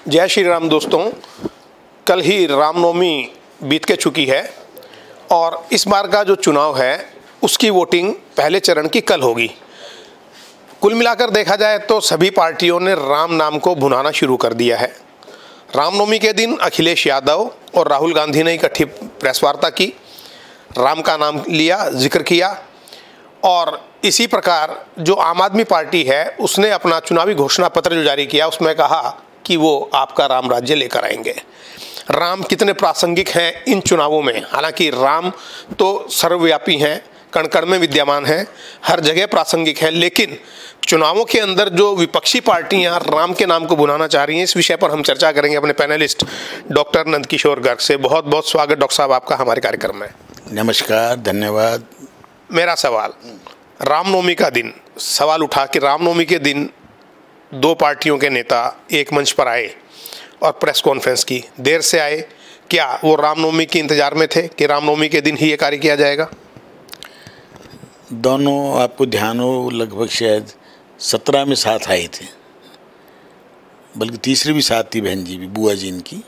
जय श्री राम दोस्तों। कल ही रामनवमी बीत के चुकी है और इस बार का जो चुनाव है उसकी वोटिंग पहले चरण की कल होगी। कुल मिलाकर देखा जाए तो सभी पार्टियों ने राम नाम को भुनाना शुरू कर दिया है। रामनवमी के दिन अखिलेश यादव और राहुल गांधी ने इकट्ठी प्रेस वार्ता की, राम का नाम लिया, जिक्र किया और इसी प्रकार जो आम आदमी पार्टी है उसने अपना चुनावी घोषणा पत्र जो जारी किया उसमें कहा कि वो आपका राम राज्य लेकर आएंगे। राम कितने प्रासंगिक हैं इन चुनावों में। हालांकि राम तो सर्वव्यापी हैं, कण कण में विद्यमान हैं, हर जगह प्रासंगिक हैं, लेकिन चुनावों के अंदर जो विपक्षी पार्टियां राम के नाम को भुनाना चाह रही हैं, इस विषय पर हम चर्चा करेंगे अपने पैनलिस्ट डॉक्टर नंदकिशोर गर्ग से। बहुत बहुत स्वागत डॉक्टर साहब आपका हमारे कार्यक्रम में। नमस्कार, धन्यवाद। मेरा सवाल, रामनवमी का दिन, सवाल उठा कि रामनवमी के दिन दो पार्टियों के नेता एक मंच पर आए और प्रेस कॉन्फ्रेंस की। देर से आए, क्या वो रामनवमी के इंतजार में थे कि रामनवमी के दिन ही ये कार्य किया जाएगा? दोनों आपको ध्यान हो, लगभग शायद 17 में साथ आए थे, बल्कि तीसरी भी साथ थी, बहन जी भी, बुआ जी इनकी।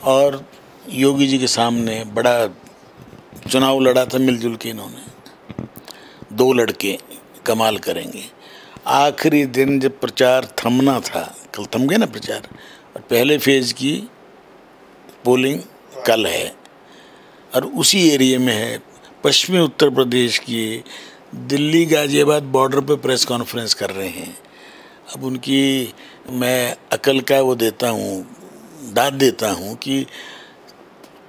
और योगी जी के सामने बड़ा चुनाव लड़ा था मिलजुल के इन्होंने। दो लड़के कमाल करेंगे। आखिरी दिन जब प्रचार थमना था, कल थम गया ना प्रचार, और पहले फेज की पोलिंग कल है और उसी एरिया में है। पश्चिमी उत्तर प्रदेश की दिल्ली गाजियाबाद बॉर्डर पे प्रेस कॉन्फ्रेंस कर रहे हैं। अब उनकी मैं अकल का वो देता हूँ, दाद देता हूँ कि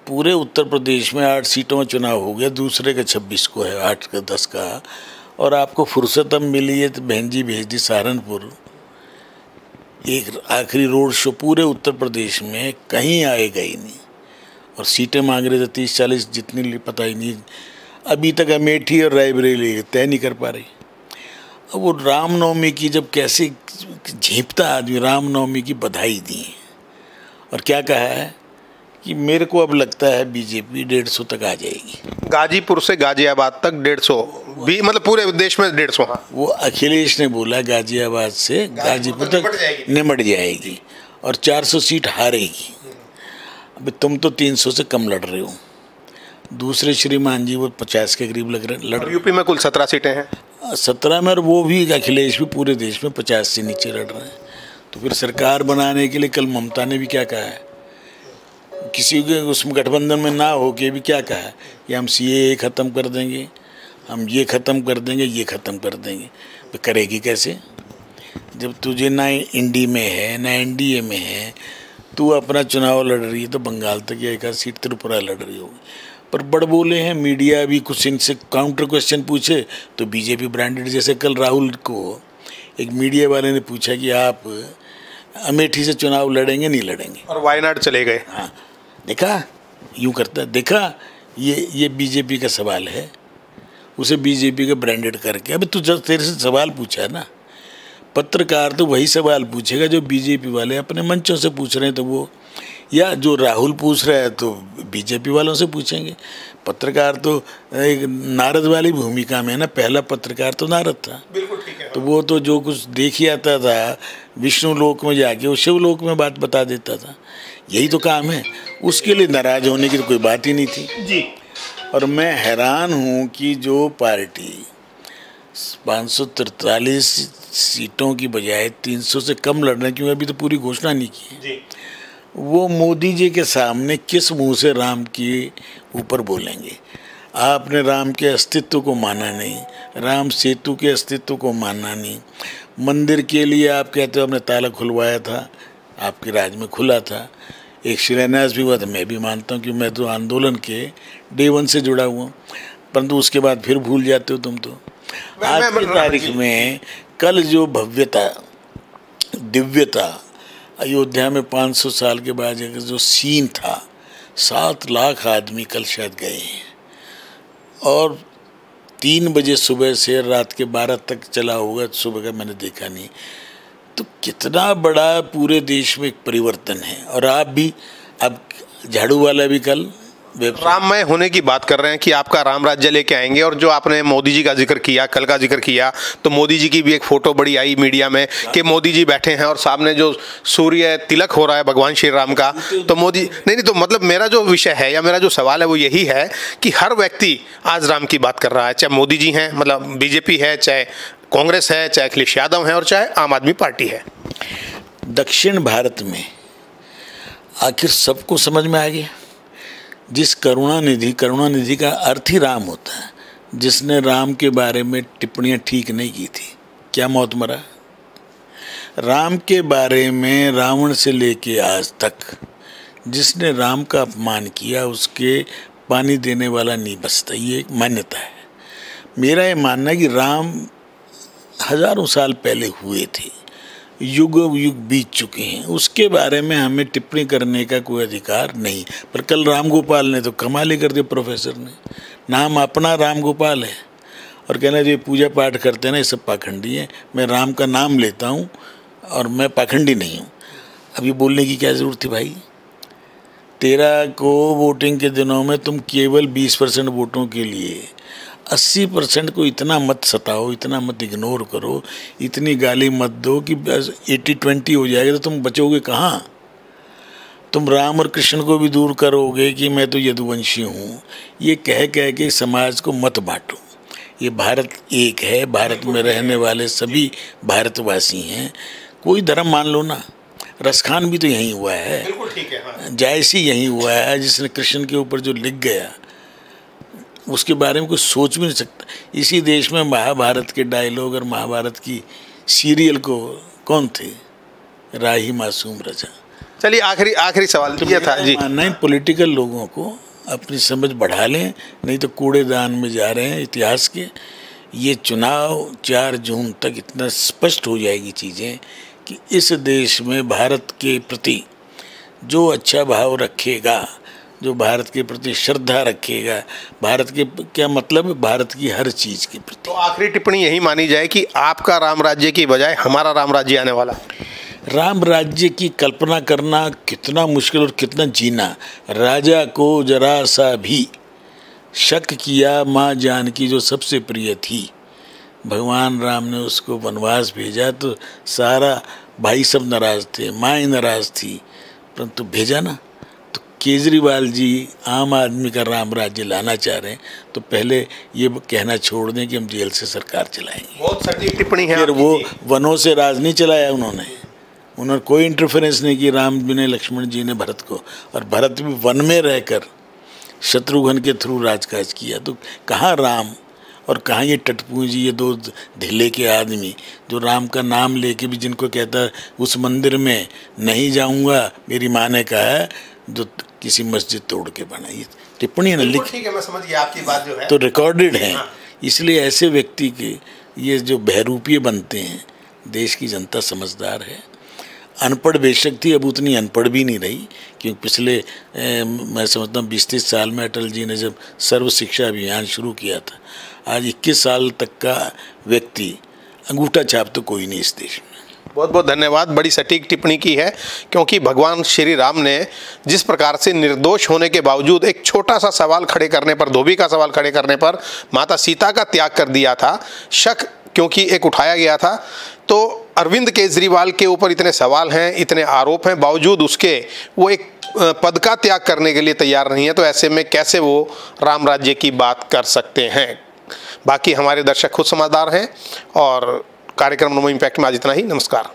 पूरे उत्तर प्रदेश में 8 सीटों में चुनाव हो गया, दूसरे का 26 को है, 8 का 10 का, और आपको फुर्सत अब मिली है तो बहन जी भेज दी सहारनपुर। एक आखिरी रोड शो पूरे उत्तर प्रदेश में कहीं आएगा ही नहीं, और सीटें मांग रहे थे 30-40, जितनी पता ही नहीं। अभी तक अमेठी और रायबरेली तय नहीं कर पा रही। अब वो रामनवमी की जब कैसे झेपता आदमी, रामनवमी की बधाई दी और क्या कहा है कि मेरे को अब लगता है बीजेपी 150 तक आ जाएगी। गाजीपुर से गाजियाबाद तक 150 भी, मतलब पूरे देश में 150। वो अखिलेश ने बोला गाजियाबाद से गाजीपुर तक निमट जाएगी और 400 सीट हारेगी। अभी तुम तो 300 से कम लड़ रहे हो। दूसरे श्रीमान जी वो 50 के करीब लड़ यूपी में कुल 17 सीटें हैं। 17 में, और वो भी अखिलेश भी पूरे देश में 50 से नीचे लड़ रहे हैं। तो फिर सरकार बनाने के लिए कल ममता ने भी क्या कहा है, किसी के उसमें गठबंधन में ना हो के भी क्या कहा है कि हम सीएए ख़त्म कर देंगे, हम ये ख़त्म कर देंगे, ये ख़त्म कर देंगे। तो करेगी कैसे जब तुझे ना इंडी में है ना एनडीए में है? तू अपना चुनाव लड़ रही है तो बंगाल तक या 1 सीट त्रिपुरा लड़ रही होगी। पर बड़ बोले हैं, मीडिया भी कुछ इनसे काउंटर क्वेश्चन पूछे तो बीजेपी ब्रांडेड। जैसे कल राहुल को एक मीडिया वाले ने पूछा कि आप अमेठी से चुनाव लड़ेंगे नहीं लड़ेंगे, और वायनाड चले गए। हाँ, देखा यूँ करता है, देखा ये बीजेपी का सवाल है, उसे बीजेपी का ब्रांडेड करके। अभी तू जब तेरे से सवाल पूछा ना, पत्रकार तो वही सवाल पूछेगा जो बीजेपी वाले अपने मंचों से पूछ रहे हैं, तो वो, या जो राहुल पूछ रहा है तो बीजेपी वालों से पूछेंगे। पत्रकार तो एक नारद वाली भूमिका में है ना, पहला पत्रकार तो नारद था। बिल्कुल ठीक है। तो वो तो जो कुछ देख ही आता था विष्णु लोक में जाके वो शिव लोक में बात बता देता था। यही तो काम है, उसके लिए नाराज होने की तो कोई बात ही नहीं थी जी। और मैं हैरान हूँ कि जो पार्टी 543 सीटों की बजाय 300 से कम लड़ने, क्योंकि अभी तो पूरी घोषणा नहीं की है जी, वो मोदी जी के सामने किस मुंह से राम के ऊपर बोलेंगे? आपने राम के अस्तित्व को माना नहीं, राम सेतु के अस्तित्व को माना नहीं। मंदिर के लिए आप कहते हो हमने ताला खुलवाया था, आपके राज में खुला था। एक शिलान्यास भी हुआ था, मैं भी मानता हूँ कि मैं तो आंदोलन के डे 1 से जुड़ा हुआ, परंतु उसके बाद फिर भूल जाते हो तुम तो। आज की तारीख में कल जो भव्यता, दिव्यता, अयोध्या में 500 साल के बाद जो सीन था, 7 लाख आदमी कल शायद गए हैं और 3 बजे सुबह से रात के 12 तक चला होगा, सुबह का मैंने देखा नहीं। तो कितना बड़ा पूरे देश में एक परिवर्तन है। और आप भी, अब झाड़ू वाला भी कल राममय होने की बात कर रहे हैं कि आपका राम राज्य लेके आएंगे, और जो आपने मोदी जी का जिक्र किया, कल का जिक्र किया, तो मोदी जी की भी एक फोटो बड़ी आई मीडिया में कि मोदी जी बैठे हैं और सामने जो सूर्य तिलक हो रहा है भगवान श्री राम का, तो मोदी नहीं तो मतलब मेरा जो विषय है या मेरा जो सवाल है वो यही है कि हर व्यक्ति आज राम की बात कर रहा है, चाहे मोदी जी हैं, मतलब बीजेपी है, चाहे कांग्रेस है, चाहे अखिलेश यादव है, और चाहे आम आदमी पार्टी है। दक्षिण भारत में आखिर सबको समझ में आ गया, जिस करुणानिधि का अर्थ ही राम होता है, जिसने राम के बारे में टिप्पणियां ठीक नहीं की थी, क्या मौत मरा। राम के बारे में रावण से लेके आज तक जिसने राम का अपमान किया उसके पानी देने वाला नहीं बचता, ये एक मान्यता है। मेरा ये मानना है कि राम हजारों साल पहले हुए थे, युग युग बीत चुके हैं, उसके बारे में हमें टिप्पणी करने का कोई अधिकार नहीं। पर कल राम गोपाल ने तो कमाल ही कर दिया, प्रोफेसर ने, नाम अपना राम गोपाल है और कहना जो पूजा पाठ करते हैं ना ये सब पाखंडी है, मैं राम का नाम लेता हूँ और मैं पाखंडी नहीं हूँ। अब ये बोलने की क्या ज़रूरत थी भाई। 13 को वोटिंग के दिनों में तुम केवल 20% वोटों के लिए 80% को इतना मत सताओ, इतना मत इग्नोर करो, इतनी गाली मत दो कि 80-20 हो जाएगा, तो तुम बचोगे कहाँ। तुम राम और कृष्ण को भी दूर करोगे कि मैं तो यदुवंशी हूँ, ये कह के समाज को मत बांटो। ये भारत एक है, भारत में रहने वाले सभी भारतवासी हैं, कोई धर्म मान लो ना। रसखान भी तो यहीं हुआ है, बिल्कुल ठीक है, हाँ। जायसी यहीं हुआ है, जिसने कृष्ण के ऊपर जो लिख गया उसके बारे में कुछ सोच भी नहीं सकता। इसी देश में महाभारत के डायलॉग और महाभारत की सीरियल को कौन थे, राही मासूम रजा। चलिए आखिरी सवाल तो ये था जी। नहीं, पॉलिटिकल लोगों को अपनी समझ बढ़ा लें, नहीं तो कूड़ेदान में जा रहे हैं इतिहास के। ये चुनाव 4 जून तक इतना स्पष्ट हो जाएगी चीज़ें कि इस देश में भारत के प्रति जो अच्छा भाव रखेगा, जो भारत के प्रति श्रद्धा रखेगा, भारत के क्या मतलब भारत की हर चीज़ के प्रति। तो आखिरी टिप्पणी यही मानी जाए कि आपका राम राज्य की बजाय हमारा राम राज्य आने वाला। राम राज्य की कल्पना करना कितना मुश्किल और कितना जीना। राजा को जरा सा भी शक किया माँ जानकी जो सबसे प्रिय थी, भगवान राम ने उसको वनवास भेजा तो सारा भाई सब नाराज़ थे, माँ नाराज़ थी, परंतु भेजा ना। तो केजरीवाल जी आम आदमी का राम राज्य लाना चाह रहे हैं, तो पहले ये कहना छोड़ दें कि हम जेल से सरकार चलाएंगे। बहुत सटीक टिप्पणी है। फिर वो वनों से राज नहीं चलाया उन्होंने कोई इंटरफेरेंस नहीं की। राम जी ने, लक्ष्मण जी ने भरत को, और भरत भी वन में रहकर शत्रुघ्न के थ्रू राजकाज किया। तो कहाँ राम और कहाँ ये टटपूंजी, ये 2 ढीले के आदमी जो राम का नाम लेके भी, जिनको कहता है उस मंदिर में नहीं जाऊंगा, मेरी माँ ने कहा है, जो किसी मस्जिद तोड़ के बनाई। टिप्पणी न लिख, ठीक है, मैं समझ गया आपकी बात जो है, तो रिकॉर्डेड है। इसलिए ऐसे व्यक्ति के ये जो बहरूपीय बनते हैं, देश की जनता समझदार है। अनपढ़ बेशक थी, अब उतनी अनपढ़ भी नहीं रही, क्योंकि पिछले मैं समझता हूँ 20-30 साल में अटल जी ने जब सर्व शिक्षा अभियान शुरू किया था, आज 21 साल तक का व्यक्ति अंगूठा छाप तो कोई नहीं इस देश में। बहुत बहुत धन्यवाद। बड़ी सटीक टिप्पणी की है, क्योंकि भगवान श्री राम ने जिस प्रकार से निर्दोष होने के बावजूद एक छोटा सा सवाल खड़े करने पर, धोबी का सवाल खड़े करने पर माता सीता का त्याग कर दिया था। शक क्योंकि एक उठाया गया था, तो अरविंद केजरीवाल के ऊपर इतने सवाल हैं, इतने आरोप हैं, बावजूद उसके वो एक पद का त्याग करने के लिए तैयार नहीं है। तो ऐसे में कैसे वो राम राज्य की बात कर सकते हैं। बाकी हमारे दर्शक खुद समझदार हैं। और कार्यक्रम नमो इम्पैक्ट में आज इतना ही। नमस्कार।